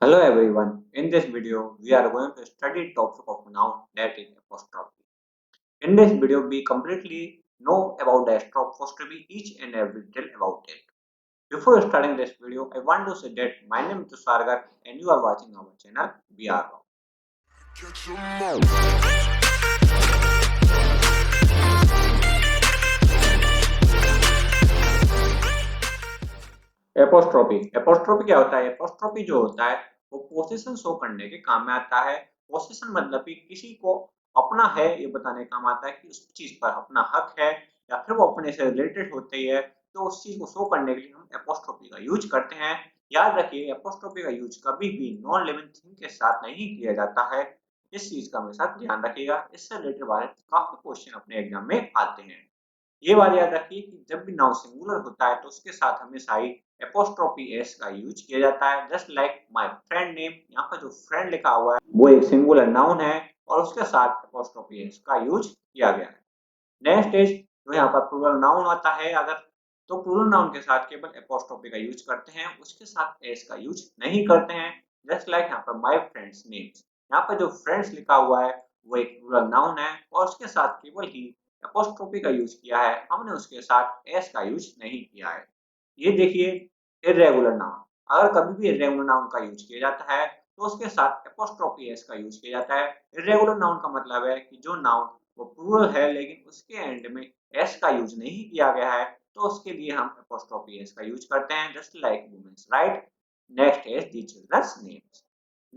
Hello everyone. In this video, we are going to study topic of noun that is apostrophe. In this video, we completely know about the apostrophe, each and every detail about it. Before starting this video, I want to say that my name is Tusargar and you are watching our channel VR Rock. Apostrophe क्या होता है? Apostrophe जो होता है वो position show करने के काम में आता है। पोजीशन मतलब कि किसी को अपना है ये बताने काम आता है कि उस चीज पर अपना हक है या फिर वो अपने से रिलेटेड होती है, तो उस चीज को शो करने के लिए हम एपोस्ट्रोफी का यूज करते हैं। याद रखिए, एपोस्ट्रोफी का यूज कभी भी नॉन लिविंग थिंग के साथ नहीं किया जाता है। इस चीज का हमेशा ध्यान रखिएगा। इससे रिलेटेड बारे में काफी क्वेश्चन अपने एग्जाम में आते हैं। ये बात याद रखिए कि जब भी नाउन सिंगुलर होता है तो उसके साथ हमेशा ही एपोस्ट्रोफी एस का यूज किया जाता है। Just like my friend name, यहाँ पर जो फ्रेंड लिखा हुआ है वो एक सिंगुलर नाउन है और उसके साथ एपोस्ट्रोफी एस का यूज किया गया है। नेक्स्ट इज जो यहाँ पर प्लूरल नाउन आता है, अगर तो प्लूरल नाउन के साथ केवल एपोस्ट्रोफी का यूज करते हैं, उसके साथ एस का यूज नहीं करते हैं। जस्ट लाइक यहाँ पर माय फ्रेंड्स नेम्स, यहाँ पर जो फ्रेंड्स लिखा हुआ है वो एक प्लूरल नाउन है और उसके साथ केवल ही एपोस्ट्रोफी का यूज किया है, हमने उसके साथ एस का यूज नहीं किया है। ये देखिए इर्रेगुलर नाउन, अगर कभी भी इर्रेगुलर नाउन का यूज किया जाता है तो उसके साथ एपोस्ट्रोफी एस का यूज किया जाता है। इर्रेगुलर नाउन का मतलब है कि जो नाउन वो प्लूरल है लेकिन उसके एंड में एस का यूज नहीं किया गया है, तो उसके लिए हम एपोस्ट्रोफी एस का यूज करते हैं। Just like women's right. Next is the children's names.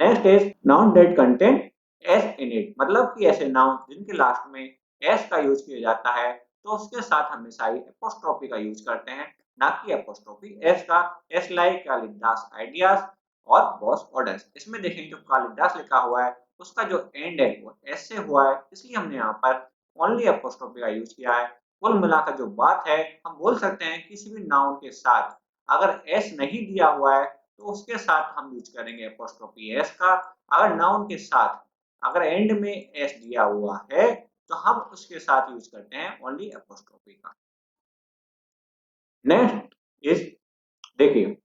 Next is noun that contain S in it, मतलब कि ऐसे नाउन जिनके लास्ट में एस का यूज किया जाता है तो उसके साथ हमेशा ही एपोस्ट्रोफी का यूज करते हैं, ना कि एपोस्ट्रोफी एस का। एस लाइक कालिदास आइडियाज और बॉस ऑर्डर्स। इसमें देखें जो कालिदास लिखा हुआ है उसका जो एंड है वो एस से हुआ है, इसलिए हमने यहाँ पर ओनली एपोस्ट्रोफी का यूज किया है। कुल मिलाकर जो बात है, हम बोल सकते हैं किसी भी नाउन के साथ अगर एस नहीं दिया हुआ है तो उसके साथ हम यूज करेंगे एपोस्ट्रोफी एस का। अगर नाउन के साथ अगर एंड में एस दिया हुआ है तो हम उसके साथ यूज करते हैं ओनली एपोस्ट्रोफी का। नेक्स्ट इज देखिए,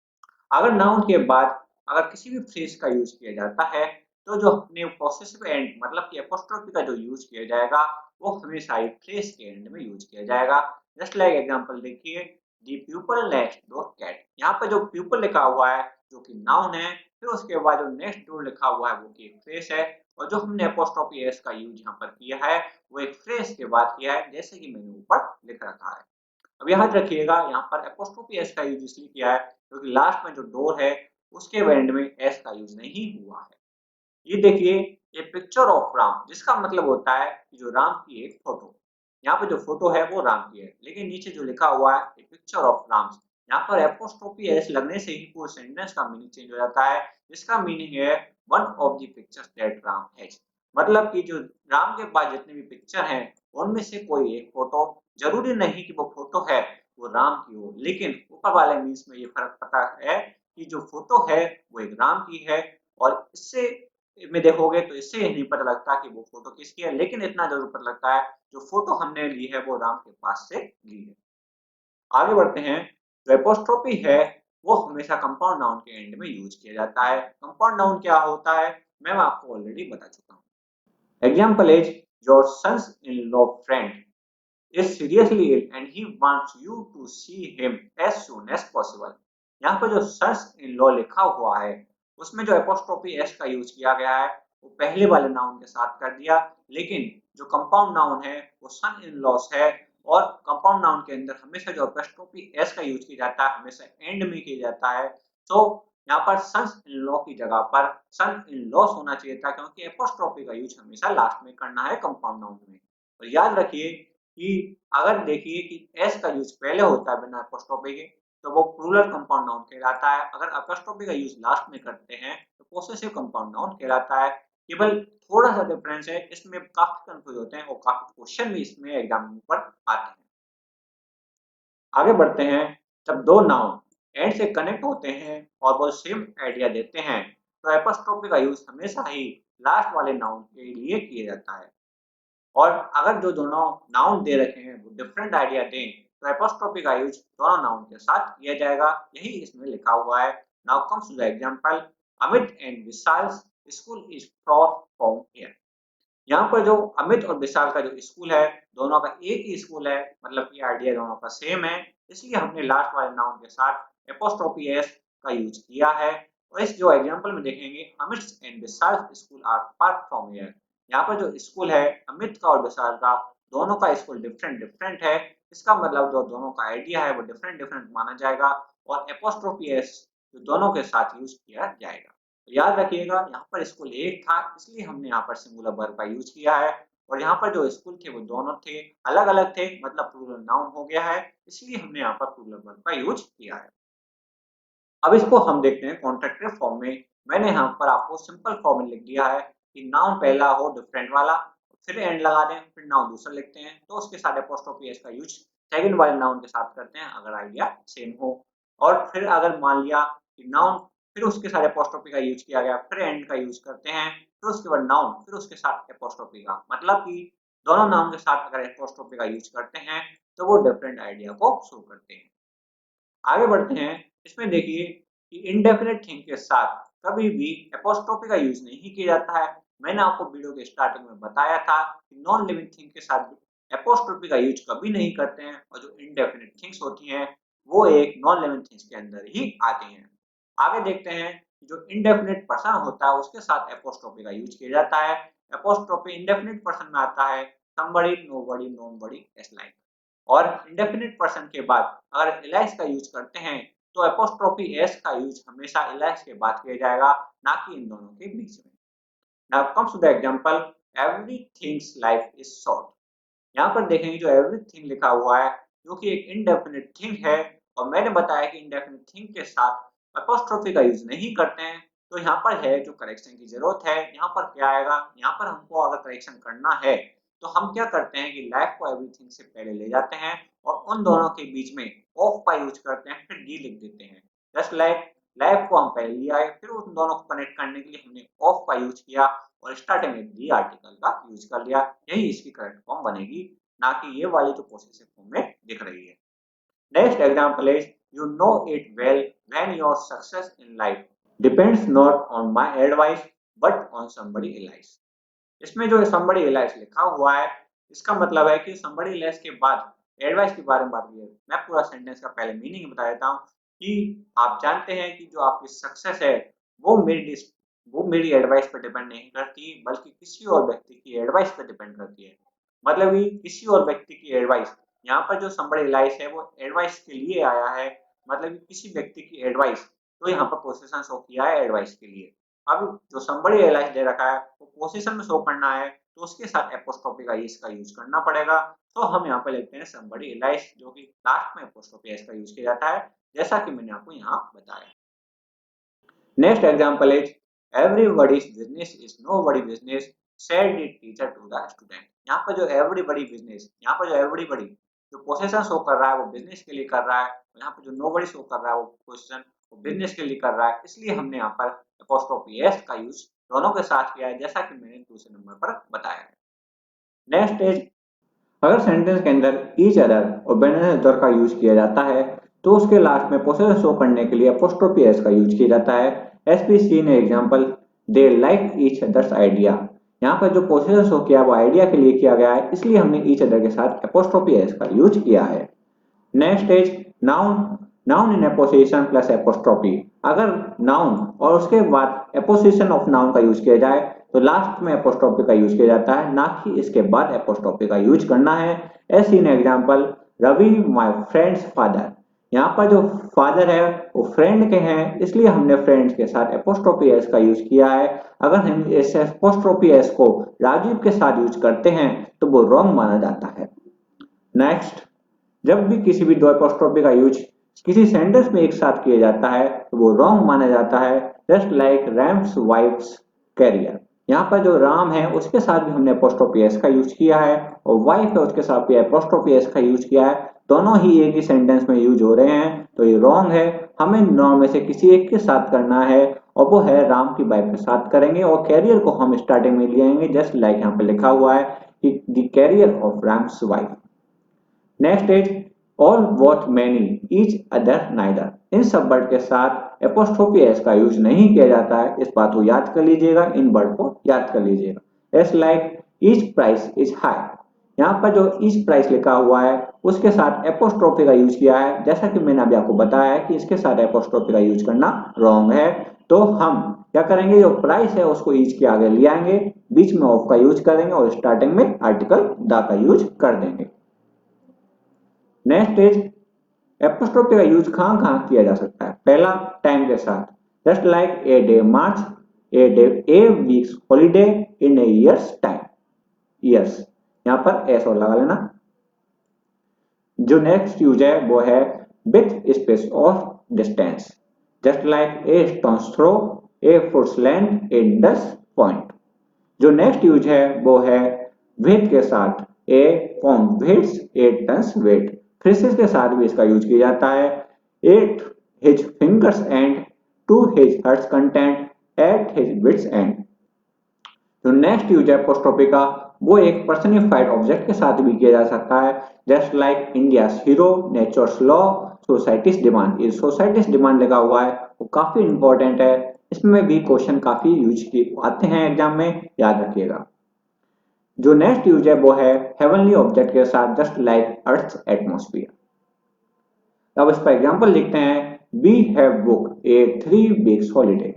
अगर नाउन के बाद अगर किसी भी फ्रेज का यूज किया जाता है तो जो अपने पोसेसिव एंड मतलब कि एपोस्ट्रोफी का जो यूज किया जाएगा वो हमेशा ही फ्रेज के एंड में यूज किया जाएगा। जस्ट लाइक एग्जांपल देखिए, the people next door cat, यहाँ पर जो पीपल लिखा हुआ है जो कि नाउन है, फिर उसके बाद जो नेक्स्ट डोर लिखा हुआ है वो कि फ्रेज है, और जो हमने एपोस्ट्रोफी एस का यूज यहाँ पर किया है वो एक फ्रेज के बाद किया है, जैसे कि मैंने ऊपर लिख रखा है। अब याद रखिएगा यहाँ पर एपोस्ट्रोफी एस का यूज इसलिए किया है क्योंकि लास्ट में जो डोर है उसके एंड में एस का यूज नहीं हुआ है। ये देखिए, ये पिक्चर ऑफ राम, जिसका मतलब होता है कि जो राम की एक फोटो। यहाँ पे जो फोटो है वो राम की है, लेकिन नीचे जो लिखा हुआ है ये पिक्चर ऑफ राम, यहाँ पर एपोस्ट्रोफी एस लगने से ही पूरे सेंटेंस का मीनिंग चेंज हो जाता है, जिसका मीनिंग है one of the pictures that Ram has. मतलब कि जो राम के पास जितने भी पिक्चर हैं उनमें से कोई एक फोटो, जरूरी नहीं कि वो फोटो है वो राम की हो, लेकिन ऊपर वाले मीन्स में ये फर्क पता है कि जो फोटो है वो एक राम की है। और इससे में देखोगे तो इससे नहीं पता लगता कि वो फोटो किसकी है, लेकिन इतना जरूर पता लगता है जो फोटो हमने ली है वो राम के पास से ली है। आगे बढ़ते हैं। जो एपोस्ट्रोफी है वो हमेशा कंपाउंड नाउन के एंड में यूज किया जाता है। कंपाउंड नाउन क्या होता है मैं आपको ऑलरेडी बता चुका हूँ। Example is your sons in law friend is seriously ill and he wants you to see him as soon as possible। यहाँ पर जो sons in law लिखा हुआ है उसमें जो एपोस्ट्रोफी एस का यूज किया गया है वो पहले वाले नाउन के साथ कर दिया, लेकिन जो कंपाउंड नाउन है वो सन इन लॉस है, और कंपाउंड नाउन के अंदर हमेशा जो एपोस्ट्रोफी एस का यूज किया जाता है हमेशा एंड में किया जाता है। तो यहाँ पर सन्स इन लॉ की जगह पर सन इन लॉस होना चाहिए था, क्योंकि एपोस्ट्रोफी का यूज हमेशा लास्ट में करना है कंपाउंड नाउन में। और याद रखिए कि अगर देखिए कि एस का यूज पहले होता है बिना एपोस्ट्रोफी के तो वो प्लूरल कंपाउंड नाउन कहलाता है। अगर एपोस्ट्रोफी का यूज लास्ट में करते हैं तो पोसेसिव कंपाउंड नाउन कहलाता है। केवल थोड़ा सा डिफरेंस है, इसमें काफी कंफ्यूज होते हैं और काफी क्वेश्चन भी इसमें एग्जाम पर आते हैं। आगे बढ़ते हैं। जब दो नाउन एंड से कनेक्ट होते हैं और वो सेम आइडिया देते हैं तो एपोस्ट्रोफी का यूज हमेशा ही लास्ट वाले नाउन के लिए किया जाता है। और अगर जो दोनों नाउन दे रखे हैं वो डिफरेंट आइडिया दें तो एपोस्ट्रोफी का यूज दोनों नाउन के साथ किया जाएगा, यही इसमें लिखा हुआ है। Now comes to the example. Amit and Vishal school is from here. यहाँ पर जो अमित और विशाल का जो स्कूल है, दोनों का एक ही स्कूल है, मतलब कि आइडिया दोनों का सेम है, इसलिए हमने लास्ट वाले नाउन के साथ एपोस्ट्रोफी एस का यूज किया है। और इस जो एग्जांपल में देखेंगे, Amit and Vishal school are far from here. यहाँ पर जो स्कूल है अमित का और विशाल का, दोनों का स्कूल डिफरेंट डिफरेंट है। इसका मतलब जो दोनों का आइडिया है वो डिफरेंट डिफरेंट माना जाएगा और एपोस्ट्रोफी एस जो दोनों के साथ यूज किया जाएगा। तो याद रखिएगा, यहाँ पर स्कूल एक था, इसलिए हमने यहाँ पर सिंगुलर वर्ब का यूज किया है। और यहाँ पर जो स्कूल थे वो दोनों थे, अलग अलग थे, मतलब प्लूरल नाउन हो गया है, इसलिए हमने यहाँ पर प्लूरल वर्ब का यूज किया है। अब इसको हम देखते हैं कॉन्ट्रैक्टर फॉर्म में। मैंने यहाँ पर आपको सिंपल फॉर्म में लिख दिया है कि नाउन पहला हो डिफरेंट वाला, फिर एंड लगा दें, फिर नाउन दूसरा लिखते हैं, तो उसके साथ एपोस्ट्रोफी एस का यूज सेकंड वाले नाउन के साथ करते हैं अगर आइडिया सेम हो। और फिर अगर मान लिया कि नाउन फिर उसके साथ एपोस्ट्रोफी का यूज किया गया, फिर एंड का यूज करते हैं, फिर उसके बाद नाउन, फिर उसके साथ एपोस्ट्रोफी का, मतलब कि दोनों नाउन के साथ अगर एपोस्ट्रोफी का यूज करते हैं तो वो डिफरेंट आइडिया को शो करते हैं। आगे बढ़ते हैं। इसमें देखिए कि इंडेफिनिट थिंग के साथ कभी भी एपोस्ट्रोफी का यूज नहीं किया जाता है। मैंने आपको वीडियो के स्टार्टिंग में बताया था कि नॉन लिविंग थिंग के साथ एपोस्ट्रोफी का यूज कभी नहीं करते हैं, और जो इंडेफिनिट थिंग्स होती हैं वो एक नॉन लिविंग थिंग्स के अंदर ही आती हैं। आगे देखते हैं कि जो इंडेफिनिट पर्सन होता है उसके साथ एपोस्ट्रोफी का यूज किया जाता है। एपोस्ट्रोफी इंडेफिनिट पर्सन में आता है somebody, nobody, nobody, S like. और इंडेफिनिट पर्सन के बाद अगर एलाइस का यूज करते हैं तो एपोस्ट्रोफी एस का यूज हमेशा एलाइस के बाद किया जाएगा, ना कि इन दोनों के बीच में। Now comes to the example, everything's life is short. यहाँ पर देखेंगे जो एवरीथिंग लिखा हुआ है जो कि एक इनडेफिनिट थिंग है, और मैंने बताया कि इनडेफिनिट थिंग के साथ एपोस्ट्रोफी का यूज नहीं करते हैं। तो यहाँ पर है जो करेक्शन की जरूरत है, यहाँ पर क्या आएगा, यहाँ पर हमको अगर करेक्शन करना है तो हम क्या करते हैं कि लाइफ को एवरीथिंग से पहले ले जाते हैं और उन दोनों के बीच में ऑफ का यूज करते हैं, फिर डी लिख देते हैं। जस्ट लाइक लाइफ को हम पहले ले आए, फिर उन दोनों को कनेक्ट करने के लिए हमने ऑफ का यूज किया और स्टार्टिंग में दी आर्टिकल का यूज कर लिया। यही इसकी करेक्ट फॉर्म बनेगी, ना कि ये वाली जो पोसेसिव फॉर्म में दिख रही है। Next example is you know it well when your success in life depends not on my advice but on somebody else. इसमें जो somebody else लिखा हुआ है, इसका मतलब है कि somebody else के बाद एडवाइस के बारे में बात की है। मैं पूरा सेंटेंस का पहले मीनिंग बता देता हूँ कि आप जानते हैं कि जो आपकी सक्सेस है वो मेरी एडवाइस पर डिपेंड नहीं करती, बल्कि किसी और व्यक्ति की एडवाइस पर डिपेंड करती है। मतलब कि किसी और व्यक्ति की एडवाइस, यहाँ पर जो somebody else है वो एडवाइस के लिए आया है, मतलब कि किसी व्यक्ति की एडवाइस, तो यहाँ पर पोजीशन शो किया है एडवाइस के लिए। अब जो somebody else दे रखा है वो पोजीशन में शो करना है, तो उसके साथ एपोस्ट्रोफी का इसका यूज करना पड़ेगा। तो हम यहाँ पे लिखते हैं somebody else, जो कि लास्ट में एपोस्ट्रोफी एस का यूज किया जाता है, जैसा कि मैंने आपको यहाँ बताया। Next example is everybody's business is nobody business said the teacher to the student. यहाँ पर जो एवरीबॉडी बिजनेस, यहाँ पर जो एवरीबॉडी जो पोजीशन शो कर रहा है वो बिजनेस के लिए कर रहा है, और यहाँ पर जो नोबडी शो कर रहा है वो पोजीशन वो बिजनेस के लिए कर रहा है, इसलिए हमने यहाँ पर एपोस्ट्रोफी एस का यूज दोनों के साथ किया है, जैसा कि मैंने दूसरे नंबर पर बताया है। नेक्स्ट इज अगर सेंटेंस के अंदर ईच अदर और बेनेथ अदर का यूज किया जाता है तो उसके लास्ट में पोसेसिव शो करने के लिए एपोस्ट्रोफी एस का यूज किया जाता है। एस पी सी ने example they like each others idea. यहाँ पर जो पोसेसिव शो किया वो आइडिया के लिए किया गया है, इसलिए हमने ईच अदर के साथ एपोस्ट्रोफी एस का यूज किया है। Next is noun, noun in apposition plus apostrophe. अगर नाउन और उसके बाद एपोजिशन ऑफ नाउन का यूज किया जाए तो लास्ट में एपोस्ट्रोफी का यूज किया जाता है, ना कि इसके बाद एपोस्ट्रोफी का यूज करना है। S in example Ravi my friends father. यहाँ पर जो फादर है वो फ्रेंड के हैं, इसलिए हमने फ्रेंड्स के साथ एपोस्ट्रोफी एस का यूज किया है। अगर हम इस एपोस्ट्रोफी एस को राजीव के साथ यूज करते हैं तो वो रॉन्ग माना जाता है। नेक्स्ट, जब भी किसी भी दो एपोस्ट्रोफी का यूज किसी सेंटेंस में एक साथ किया जाता है तो वो रॉन्ग माना जाता है। Just like Ram's wife's career. यहाँ पर जो राम है उसके साथ भी हमने एपोस्ट्रोफी एस का यूज किया है, और वाइफ है उसके साथ भी एपोस्ट्रोफी एस का यूज किया है। दोनों ही एक ही सेंटेंस में यूज हो रहे हैं, तो ये रॉन्ग है। हमें दोनों में से किसी एक के साथ करना है, और वो है राम की वाइफ के साथ करेंगे, और कैरियर को हम स्टार्टिंग में ले आएंगे, जस्ट लाइक यहाँ पे लिखा हुआ है कि the carrier of rams wife. Next is all both many each other neither. इन सब वर्ड के साथ एपोस्ट्रोफी एस का यूज नहीं किया जाता है, इस बात को याद कर लीजिएगा, इन वर्ड को याद कर लीजिएगा। S like each price is high, यहाँ पर जो ईच प्राइस लिखा हुआ है उसके साथ एपोस्ट्रोफी का यूज किया है। जैसा कि मैंने अभी आपको बताया है कि इसके साथ एपोस्ट्रोफी का यूज करना रॉन्ग है, तो हम क्या करेंगे, जो प्राइस है उसको ईच के आगे ले आएंगे, बीच में ऑफ का यूज करेंगे और स्टार्टिंग में आर्टिकल द का यूज कर देंगे। नेक्स्ट इज एपोस्ट्रोफी का यूज कहां कहां किया जा सकता है। पहला, टाइम के साथ, just like a day March, a day, A weeks holiday, in A years time. Years यहां पर एस और लगा लेना। जो नेक्स्ट यूज है वो है with space of distance, just like a stone's throw, a foot's length, a dust point. जो नेक्स्ट यूज है वो है विथ के साथ, a pound's weight, a ton's weight. Phrases के साथ भी इसका यूज किया जाता है। At his fingers end, to his heart's content, at his wits end. जो नेक्स्ट यूज है एपोस्ट्रोफी का वो एक पर्सनिफाइड ऑब्जेक्ट के साथ भी किया जा सकता है, just like India's hero, nature's law, society's demand. ये सोसाइटीज डिमांड लगा हुआ है वो काफी इंपॉर्टेंट है, इसमें भी क्वेश्चन काफी यूज आते हैं एग्जाम में, याद रखिएगा। जो नेक्स्ट यूज है वो है हेवनली ऑब्जेक्ट के साथ, जस्ट लाइक अर्थ एटमोस्फियर। अब इस पर एग्जाम्पल लिखते हैं, we have book a 3 weeks holiday.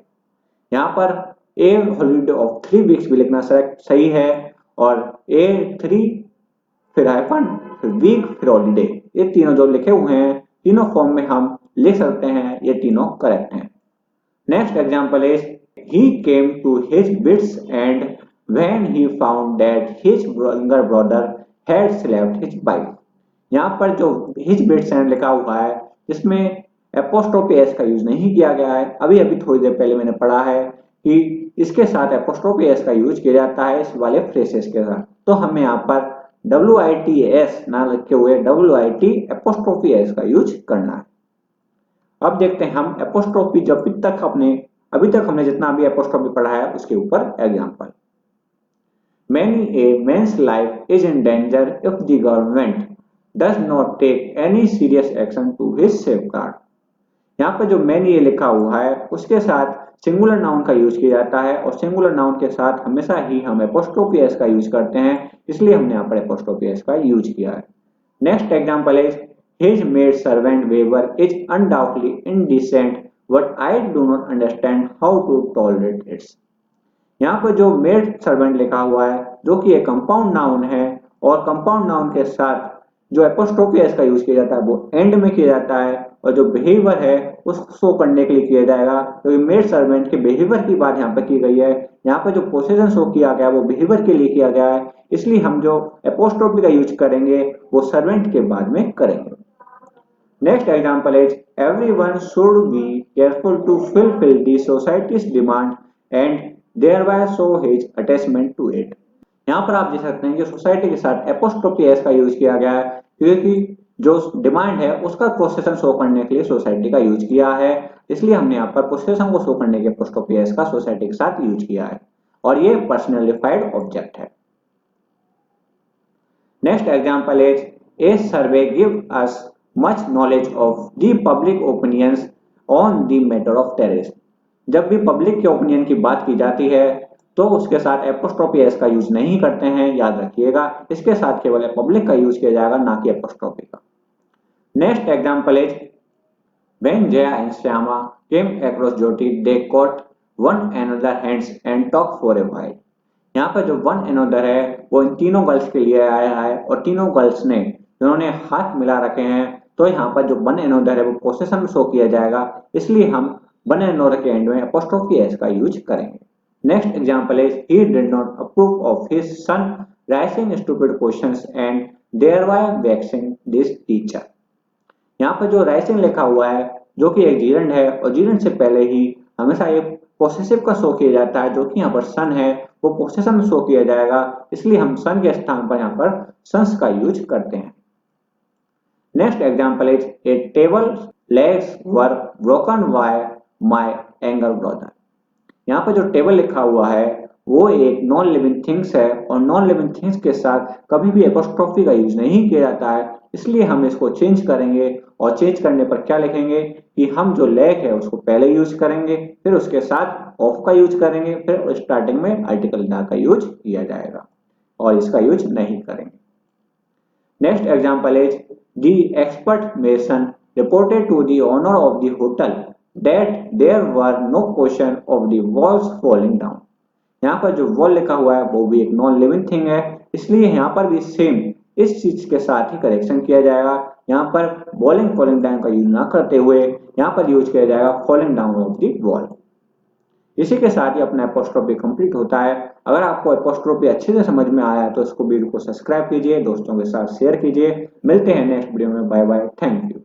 यहाँ पर ए हॉलीडे ऑफ 3 वीक्स भी लिखना सही है, और ए 3 फिर हाइफन फिर वीक फिर हॉलीडे, ये तीनों जो लिखे हुए हैं तीनों फॉर्म में हम लिख सकते हैं, ये तीनों करेक्ट हैं। Next example is he came to his bits end when he found that his younger brother had slept his wife. यहाँ पर जो हिज बिट्स एंड लिखा हुआ है जिसमें एपोस्ट्रोफी एस का यूज नहीं किया गया है, अभी अभी थोड़ी देर पहले मैंने पढ़ा है कि इसके साथ एपोस्ट्रोफी एस का यूज किया जाता है इस वाले फ्रेसेस के साथ, तो हमें यहाँ पर WITS ना लिखे हुए WIT एपोस्ट्रोफी एस का यूज करना है। अब देखते हैं हम एपोस्ट्रोफी अभी तक हमने जितना भी एपोस्ट्रोफी पढ़ा है उसके ऊपर example. Many a man's life is in danger if the government does not take any serious action to his safeguard। यहाँ पर जो मैनी ये लिखा हुआ है उसके साथ सिंगुलर नाउन का यूज किया जाता है, और सिंगुलर नाउन के साथ हमेशा ही हम एपोस्ट्रोफी एस का यूज करते हैं, इसलिए हमने यहाँ पर एपोस्ट्रोफी एस का यूज किया है। Next example is his maid servant behaviour is undoubtedly indecent but I do not understand how to tolerate its. यहाँ पर जो मेड सर्वेंट लिखा हुआ है जो कि एक कंपाउंड नाउन है, और कंपाउंड नाउन के साथ जो एपोस्ट्रोफी एस का यूज किया जाता है वो एंड में किया जाता है, और जो बिहेवियर है उसको शो करने के लिए किया जाएगा। तो मेड सर्वेंट के बिहेवियर की बात यहाँ पर की गई है, यहाँ पर जो पोजीशन शो किया गया वो बिहेवियर के लिए किया गया है, इसलिए हम जो एपोस्ट्रोफी का यूज करेंगे वो सर्वेंट के बाद में करेंगे। Next example is everyone should be careful to fulfil the society's demand and thereby show his attachment to it. यहाँ पर आप देख सकते हैं कि सोसाइटी के साथ एपोस्ट्रोफी एस का यूज किया गया है, क्योंकि जो डिमांड है उसका पोसेशन शो करने के लिए सोसाइटी का यूज किया है, इसलिए हमने यहाँ पर पोसेशन को शो करने के एपोस्ट्रोफी एस का सोसाइटी के साथ यूज किया है, और ये पर्सनलिफाइड ऑब्जेक्ट है। Next example is a survey give us much knowledge of the public opinions on the matter of terrorism. जब भी पब्लिक के ओपिनियन की बात की जाती है तो उसके साथ एपोस्ट्रोफी एस का यूज नहीं करते हैं, याद रखिएगा, इसके साथ केवल पब्लिक का यूज किया जाएगा, ना कि एपोस्ट्रोफी का। Next example is when Jaya and Shyama came across Jyoti they caught one another hands and talk for a while. यहाँ पर जो वन अनदर है वो इन तीनों गर्ल्स के लिए आया है, और तीनों गर्ल्स ने जिन्होंने हाथ मिला रखे हैं, तो यहाँ पर जो वन अनदर है वो पोसेशन में शो किया जाएगा, इसलिए हम वन अनदर के एंड में एपोस्ट्रोफी एस का यूज करेंगे। Next example is he did not approve of his son raising stupid questions and thereby vexing this teacher। यहाँ पर जो राइसिंग लिखा हुआ है जो कि एक जीरेंड है, और जीरेंड से पहले ही हमेशा ये पोसेसिव का शो किया जाता है, जो कि यहाँ पर सन है वो पोसेशन में शो किया जाएगा, इसलिए हम सन के स्थान पर यहाँ पर सन्स का यूज करते हैं। Next example is a table legs were broken by my anger brother. यहाँ पर जो टेबल लिखा हुआ है वो एक नॉन लिविंग थिंग्स है, और नॉन लिविंग थिंग्स के साथ कभी भी एपोस्ट्रोफी का यूज नहीं किया जाता है, इसलिए हम इसको चेंज करेंगे और चेंज करने पर क्या लिखेंगे कि हम जो लैक है उसको पहले यूज करेंगे, फिर उसके साथ ऑफ का यूज करेंगे, फिर स्टार्टिंग में आर्टिकल ना का यूज किया जाएगा और इसका यूज नहीं करेंगे। Next example is the expert mason reported to the owner of the hotel that there were no question of the walls falling down। यहाँ पर जो वॉल लिखा हुआ है वो भी एक नॉन लिविंग थिंग है, इसलिए यहाँ पर भी सेम इस चीज के साथ ही करेक्शन किया जाएगा। यहाँ पर बॉलिंग फॉलिंग डाउन का यूज ना करते हुए यहाँ पर यूज किया जाएगा falling down of the wall. इसी के साथ ही अपना एपोस्ट्रोफी कंप्लीट होता है। अगर आपको एपोस्ट्रोफी अच्छे से समझ में आया है तो इसको वीडियो को सब्सक्राइब कीजिए, दोस्तों के साथ शेयर कीजिए। मिलते हैं नेक्स्ट वीडियो में। Bye bye, thank you.